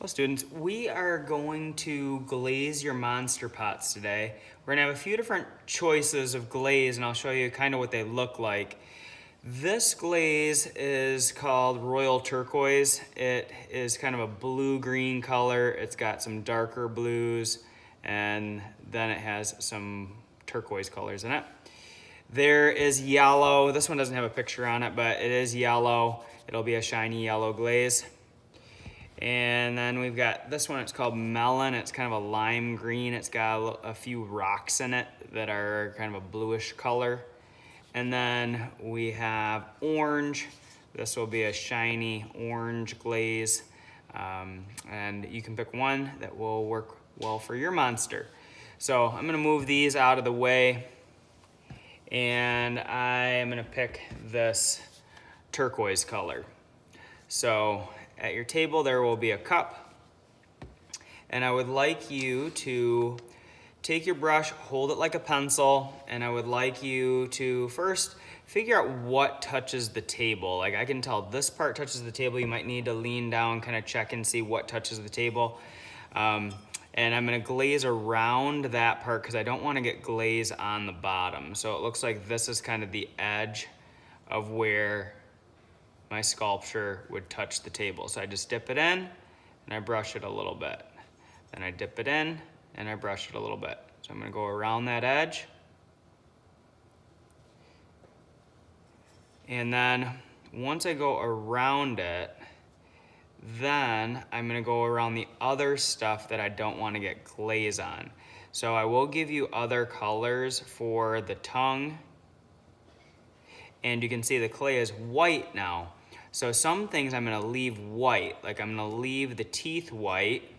Well, students, we are going to glaze your monster pots today. We're gonna have a few different choices of glaze, and I'll show you kind of what they look like. This glaze is called Royal Turquoise. It is kind of a blue-green color. It's got some darker blues, and then it has some turquoise colors in it. There is yellow. This one doesn't have a picture on it, but it is yellow. It'll be a shiny yellow glaze. And then we've got this one, it's called Melon. It's kind of a lime green. It's got a few rocks in it that are kind of a bluish color. And then we have Orange. This will be a shiny orange glaze. And you can pick one that will work well for your monster. So I'm gonna move these out of the way, and I am gonna pick this turquoise color. So at your table there will be a cup, and I would like you to take your brush, hold it like a pencil, and I would like you to first figure out what touches the table. Like, I can tell this part touches the table. You might need to lean down, kind of check and see what touches the table. And I'm gonna glaze around that part because I don't want to get glaze on the bottom. So it looks like this is kind of the edge of where my sculpture would touch the table. So I just dip it in and I brush it a little bit. Then I dip it in and I brush it a little bit. So I'm gonna go around that edge. And then once I go around it, then I'm gonna go around the other stuff that I don't wanna get glaze on. So I will give you other colors for the tongue. And you can see the clay is white now. So some things I'm gonna leave white, like I'm gonna leave the teeth white,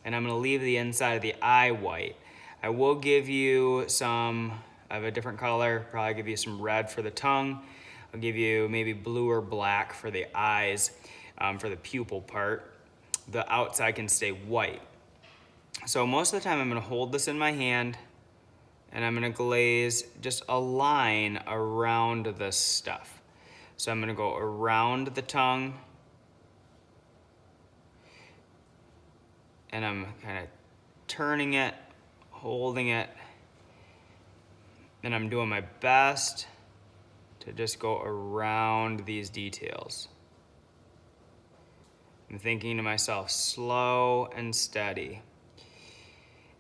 and I'm gonna leave the inside of the eye white. I will give you some of a different color, probably give you some red for the tongue. I'll give you maybe blue or black for the eyes, for the pupil part. The outside can stay white. So most of the time I'm gonna hold this in my hand, and I'm gonna glaze just a line around this stuff. So I'm gonna go around the tongue, and I'm kind of turning it, holding it, and I'm doing my best to just go around these details. I'm thinking to myself, slow and steady.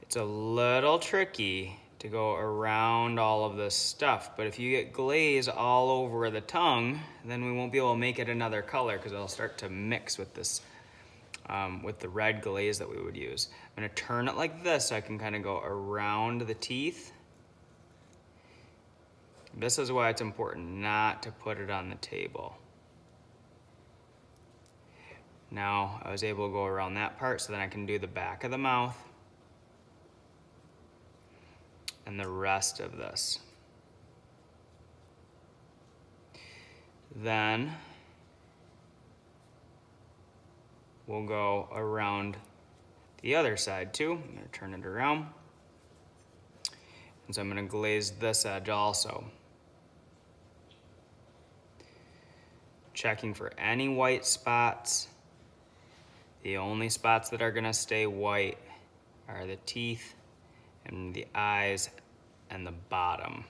It's a little tricky to go around all of this stuff, but if you get glaze all over the tongue, then we won't be able to make it another color because it'll start to mix with this, with the red glaze that we would use. I'm gonna turn it like this so I can kind of go around the teeth. This is why it's important not to put it on the table. Now I was able to go around that part, so then I can do the back of the mouth and the rest of this. Then we'll go around the other side too. I'm gonna turn it around. And so I'm gonna glaze this edge also. Checking for any white spots. The only spots that are gonna stay white are the teeth and the eyes and the bottom.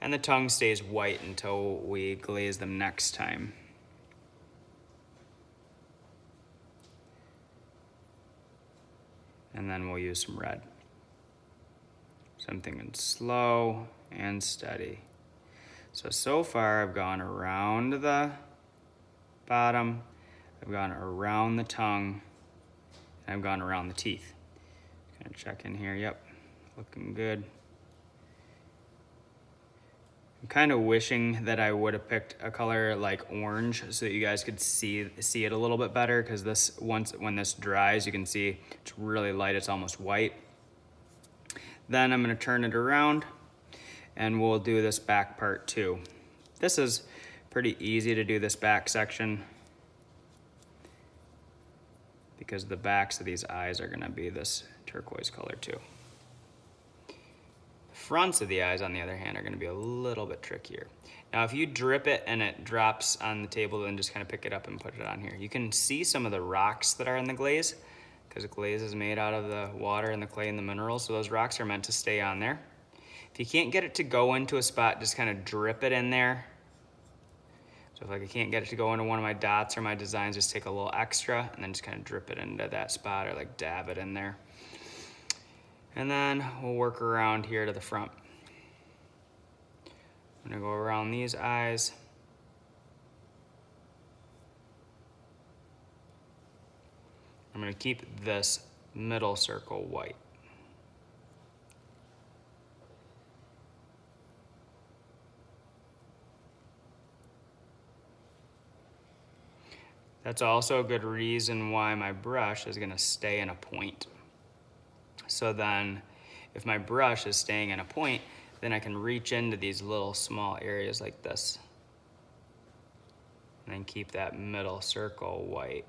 And the tongue stays white until we glaze them next time. And then we'll use some red. So I'm thinking slow and steady. So far I've gone around the bottom, I've gone around the tongue, and I've gone around the teeth. Gonna check in here, yep, looking good. I'm kind of wishing that I would have picked a color like orange so that you guys could see it a little bit better, because this, when this dries, you can see it's really light, it's almost white. Then I'm gonna turn it around and we'll do this back part too. This is pretty easy to do, this back section, because the backs of these eyes are gonna be this turquoise color too. fronts of the eyes, on the other hand, are gonna be a little bit trickier. Now, if you drip it and it drops on the table, then just kind of pick it up and put it on here. You can see some of the rocks that are in the glaze, because the glaze is made out of the water and the clay and the minerals, so those rocks are meant to stay on there. If you can't get it to go into a spot, just kind of drip it in there. So if like I can't get it to go into one of my dots or my designs, just take a little extra and then just kind of drip it into that spot or like dab it in there. And then we'll work around here to the front. I'm gonna go around these eyes. I'm gonna keep this middle circle white. That's also a good reason why my brush is gonna stay in a point. So then, if my brush is staying in a point, then I can reach into these little small areas like this. And then keep that middle circle white.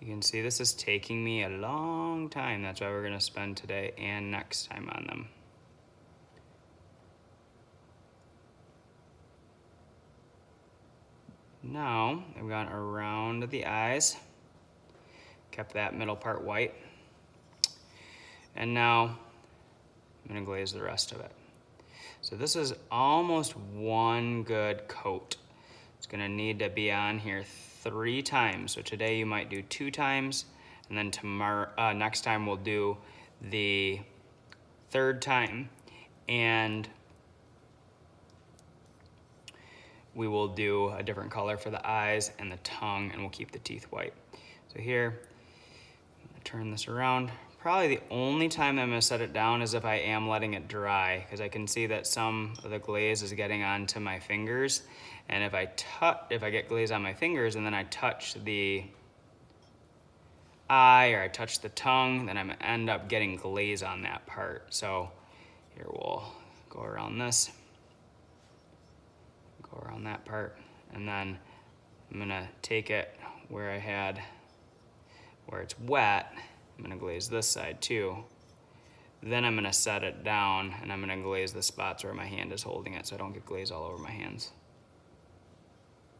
You can see this is taking me a long time. That's why we're gonna spend today and next time on them. Now, I've gone around the eyes, kept that middle part white, and now I'm gonna glaze the rest of it. So this is almost one good coat. It's gonna need to be on here 3 times. So today you might do 2 times, and then tomorrow, next time we'll do the 3rd time, and we will do a different color for the eyes and the tongue, and we'll keep the teeth white. So here, I'm gonna turn this around. Probably the only time I'm gonna set it down is if I am letting it dry, because I can see that some of the glaze is getting onto my fingers. And if I get glaze on my fingers and then I touch the eye or I touch the tongue, then I'm gonna end up getting glaze on that part. So here we'll go around this, go around that part, and then I'm gonna take it where it's wet, I'm gonna glaze this side too. Then I'm gonna set it down and I'm gonna glaze the spots where my hand is holding it so I don't get glaze all over my hands.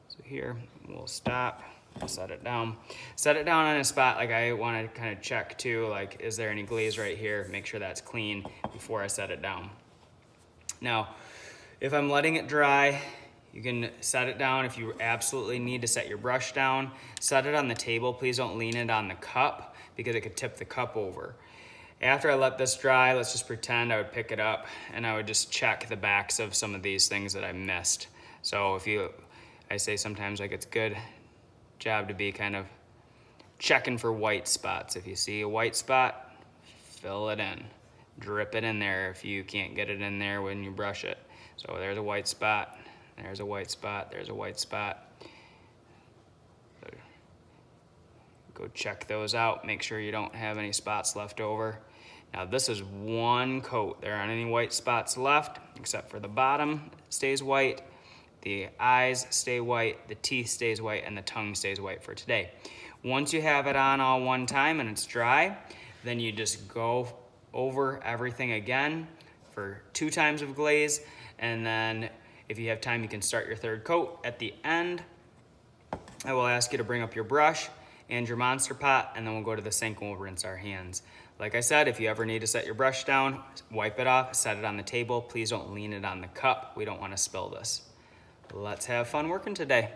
So here, we'll stop, set it down. Set it down on a spot, like I wanna kind of check too, like is there any glaze right here? Make sure that's clean before I set it down. Now, if I'm letting it dry, you can set it down. If you absolutely need to set your brush down, set it on the table. Please don't lean it on the cup because it could tip the cup over. After I let this dry, let's just pretend I would pick it up and I would just check the backs of some of these things that I missed. So I say sometimes like it's good job to be kind of checking for white spots. If you see a white spot, fill it in. Drip it in there if you can't get it in there when you brush it. So there's a white spot, there's a white spot, there's a white spot. So go check those out, make sure you don't have any spots left over. Now this is one coat. There aren't any white spots left except for the bottom stays white, the eyes stay white, the teeth stays white, and the tongue stays white for today. Once you have it on all one time and it's dry, then you just go over everything again for 2 times of glaze, and then if you have time you can start your 3rd coat. At the end, I will ask you to bring up your brush and your Monster Pot, and then we'll go to the sink and we'll rinse our hands. Like I said, if you ever need to set your brush down, wipe it off, set it on the table. Please don't lean it on the cup. We don't want to spill this. Let's have fun working today.